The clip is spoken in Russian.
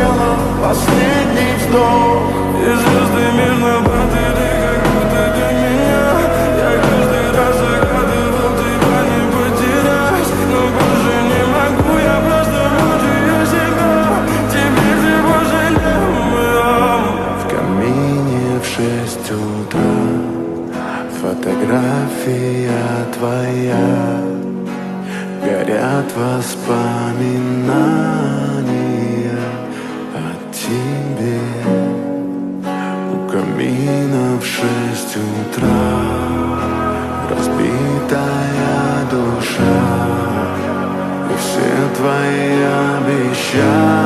сделал последний вздох. И звезды мирно падали, как будто для меня. Я каждый раз загадывал тебя не потерять, но больше не могу, я просто мучаю себя. Теперь ты больше не моя. В камине в 6 утра фотография твоя. Горят воспоминания о тебе. У камина в 6 утра разбитая душа, и все твои обещания